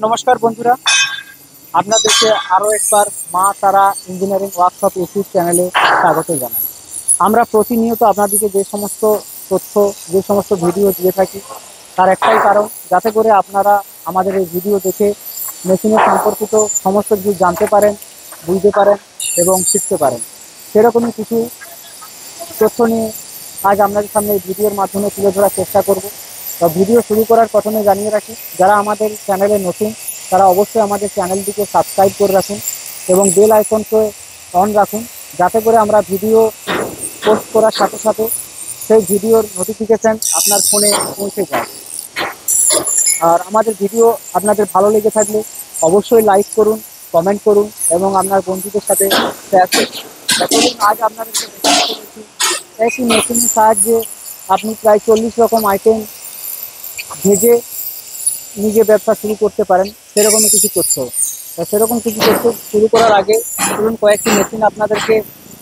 নমস্কার বন্ধুরা, আপনাদেরকে আরও একবার মা তারা ইঞ্জিনিয়ারিং ওয়ার্কশপ ইউটিউব চ্যানেলে স্বাগত জানাই। আমরা প্রতিনিয়ত আপনাদেরকে যে সমস্ত তথ্য, যে সমস্ত ভিডিও দিয়ে থাকি, তার একটাই কারণ, যাতে করে আপনারা আমাদের এই ভিডিও দেখে মেশিনের সম্পর্কিত সমস্ত কিছু জানতে পারেন, বুঝতে পারেন এবং শিখতে পারেন। সেরকমই কিছু তথ্য নিয়ে আজ আপনাদের সামনে এই ভিডিওর মাধ্যমে তুলে ধরার চেষ্টা করব। ভিডিও শুরু করার প্রথমে জানিয়ে রাখি, যারা আমাদের চ্যানেলে নতুন তারা অবশ্যই আমাদের চ্যানেলটিকে সাবস্ক্রাইব করে রাখুন এবং বেল আইকনকে অন রাখুন, যাতে করে আমরা ভিডিও পোস্ট করার সাথে সাথে সেই ভিডিওর নোটিফিকেশান আপনার ফোনে পৌঁছে যায়। আর আমাদের ভিডিও আপনাদের ভালো লেগে থাকলে অবশ্যই লাইক করুন, কমেন্ট করুন এবং আপনার বন্ধুদের সাথে শেয়ার করুন। এখন আজ আপনাদেরকে দেখাতে চলেছি একই মেশিনের সাহায্যে আপনি প্রায় 40 রকম আইটেম ভেজে নিজে ব্যবসা শুরু করতে পারেন, সেরকমই কিছু তথ্য। সেরকম কিছু তথ্য শুরু করার আগে ধরুন কয়েকটি মেশিন আপনাদেরকে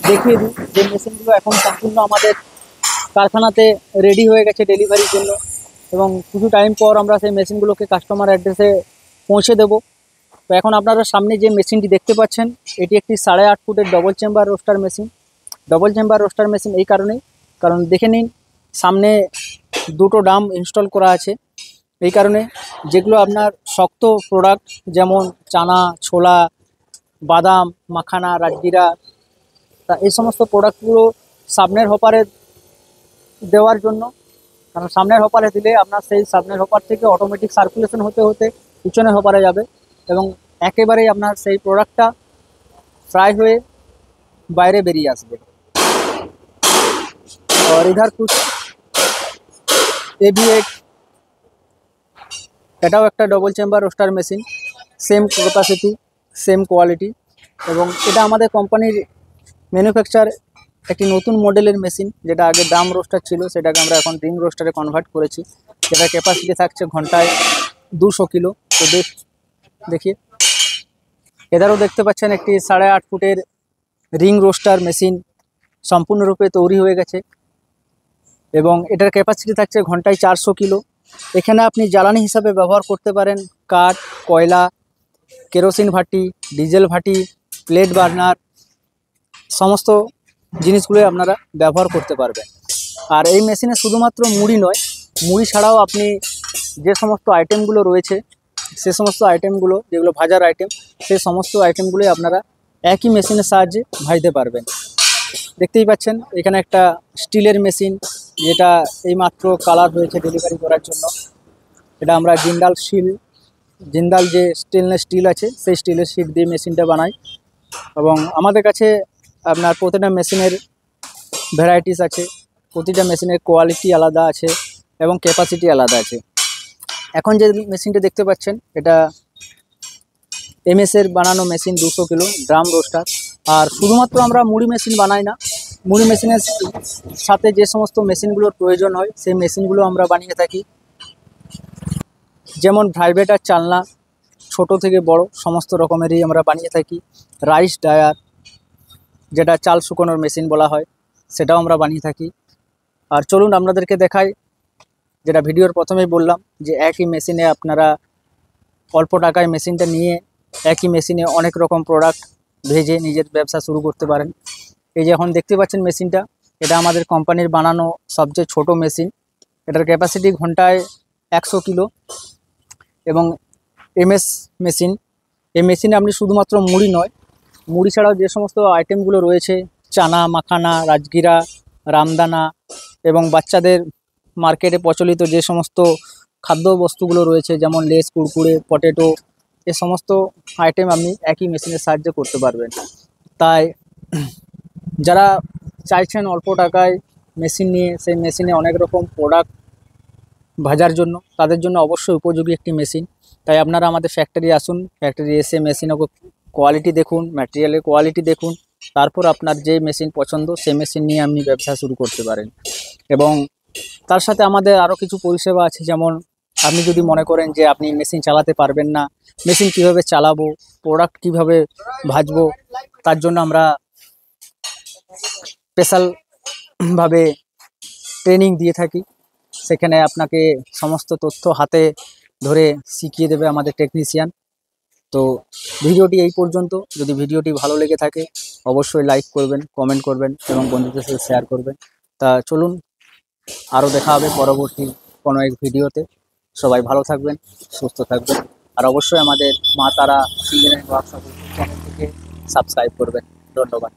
দেখিয়ে দিই, যে মেশিনগুলো এখন সম্পূর্ণ আমাদের কারখানাতে রেডি হয়ে গেছে ডেলিভারির জন্য, এবং কিছু টাইম পর আমরা সেই মেশিনগুলোকে কাস্টমার অ্যাড্রেসে পৌঁছে দেব। তো এখন আপনারা সামনে যে মেশিনটি দেখতে পাচ্ছেন, এটি একটি 8.5 ফুটের double chamber roaster machine. Double chamber roaster machine এই কারণেই, কারণ দেখে নিন সামনে দুটো ড্রাম ইনস্টল করা আছে। এই কারণে যেগুলো আপনার শক্ত প্রোডাক্ট, যেমন চানা, ছোলা, বাদাম, মাখানা, রাজগিরা, তা এই সমস্ত প্রোডাক্টগুলো সামনের হপারে দেওয়ার জন্য। কারণ সামনের হপারে দিলে আপনার সেই সামনের হপার থেকে অটোমেটিক সার্কুলেশন হতে হতে পিছনের হপারে যাবে এবং একেবারেই আপনার সেই প্রোডাক্টটা ফ্রাই হয়ে বাইরে বেরিয়ে আসবে। আর ইধার কুছ AB8, এটাও একটা double chamber roaster machine, same capacity, same quality, এবং এটা আমাদের কোম্পানির ম্যানুফ্যাকচার একটি নতুন মডেলের মেশিন, যেটা আগে ড্রাম রোস্টার ছিল, সেটাকে আমরা এখন রিং রোস্টারে কনভার্ট করেছি, যেটা ক্যাপাসিটি থাকছে ঘন্টায় 200 কিলো। তো দেখিয়ে এদারও দেখতে পাচ্ছেন একটি 8.5 ফুটের রিং রোস্টার মেশিন সম্পূর্ণরূপে তৈরি হয়ে গেছে এবং এটার ক্যাপাসিটি থাকছে ঘন্টায় 400 কিলো। এখানে আপনি জ্বালানি হিসাবে ব্যবহার করতে পারেন কাঠ, কয়লা, কেরোসিন ভাটি, ডিজেল ভাটি, প্লেট বার্নার, সমস্ত জিনিসগুলোই আপনারা ব্যবহার করতে পারবেন। আর এই মেশিনে শুধুমাত্র মুড়ি নয়, মুড়ি ছাড়াও আপনি যে সমস্ত আইটেমগুলো রয়েছে, সে সমস্ত আইটেমগুলো যেগুলো ভাজার আইটেম, সেই সমস্ত আইটেমগুলোই আপনারা একই মেশিনের সাহায্যে ভাজতে পারবেন। দেখতেই পাচ্ছেন এখানে একটা স্টিলের মেশিন, যেটা এইমাত্র কালার হয়েছে ডেলিভারি করার জন্য। এটা আমরা জিন্দাল যে স্টেনলেস স্টিল আছে, সেই স্টিলের শিট দিয়ে মেশিনটা বানাই। এবং আমাদের কাছে আপনার প্রতিটা মেশিনের ভ্যারাইটিস আছে, প্রতিটা মেশিনের কোয়ালিটি আলাদা আছে এবং ক্যাপাসিটি আলাদা আছে। এখন যে মেশিনটা দেখতে পাচ্ছেন, এটা MS-এর বানানো মেশিন, 200 কিলো ড্রাম রোস্টার। আর শুধুমাত্র আমরা মুড়ি মেশিন বানাই না, মুড়ি মেশিনের সাথে যে সমস্ত মেশিনগুলোর প্রয়োজন হয় সেই মেশিনগুলো আমরা বানিয়ে থাকি, যেমন ভাইব্রেটার চালনা, ছোট থেকে বড় সমস্ত রকমেরই আমরা বানিয়ে থাকি। রাইস ডায়ার, যেটা চাল শুকানোর মেশিন বলা হয়, সেটাও আমরা বানিয়ে থাকি। আর চলুন আপনাদেরকে দেখাই, যেটা ভিডিওর প্রথমেই বললাম, যে একই মেশিনে আপনারা অল্প টাকায় মেশিনটা নিয়ে একই মেশিনে অনেক রকম প্রোডাক্ট ভেজে নিজের ব্যবসা শুরু করতে পারেন। এই যে এখন দেখতে পাচ্ছেন মেশিনটা, এটা আমাদের কোম্পানির বানানো সবচেয়ে ছোট মেশিন। এটার ক্যাপাসিটি ঘন্টায় 100 কিলো এবং MS মেশিন। এই মেশিনে আপনি শুধুমাত্র মুড়ি নয়, মুড়ি ছাড়াও যে সমস্ত আইটেমগুলো রয়েছে, চানা, মাখানা, রাজগিরা, রামদানা এবং বাচ্চাদের মার্কেটে প্রচলিত যে সমস্ত খাদ্য বস্তুগুলো রয়েছে, যেমন লেস, কুরকুরে, পটেটো, এ সমস্ত আইটেম আপনি একই মেশিনের সাহায্যে করতে পারবেন। তাই যারা চাইছেন অল্প টাকায় মেশিন নিয়ে সেই মেশিনে অনেক রকম প্রোডাক্ট ভাজার জন্য, তাদের জন্য অবশ্যই উপযোগী একটি মেশিন। তাই আপনারা আমাদের ফ্যাক্টরি আসুন, ফ্যাক্টরি এসে মেশিনের কোয়ালিটি দেখুন, ম্যাটেরিয়ালের কোয়ালিটি দেখুন, তারপর আপনার যে মেশিন পছন্দ সেই মেশিন নিয়ে আপনি ব্যবসা শুরু করতে পারেন। এবং তার সাথে আমাদের আরও কিছু পরিষেবা আছে, যেমন আপনি যদি মনে করেন যে আপনি মেশিন চালাতে পারবেন না, মেশিন কিভাবে চালাবো, প্রোডাক্ট কিভাবে ভাজবো, তার জন্য আমরা স্পেশালভাবে ট্রেনিং দিয়ে থাকি। সেখানে আপনাকে সমস্ত তথ্য হাতে ধরে শিখিয়ে দেবে আমাদের টেকনিশিয়ান। তো ভিডিওটি এই পর্যন্ত। যদি ভিডিওটি ভালো লেগে থাকে অবশ্যই লাইক করবেন, কমেন্ট করবেন এবং বন্ধুদের সাথে শেয়ার করবেন। তা চলুন, আরও দেখা হবে পরবর্তী কোনো এক ভিডিওতে। সবাই ভালো থাকবেন, সুস্থ থাকবেন, আর অবশ্যই আমাদের মা তারা ইঞ্জিনিয়ারিং ওয়ার্কশপ চ্যানেলটিকে সাবস্ক্রাইব করবেন। ধন্যবাদ।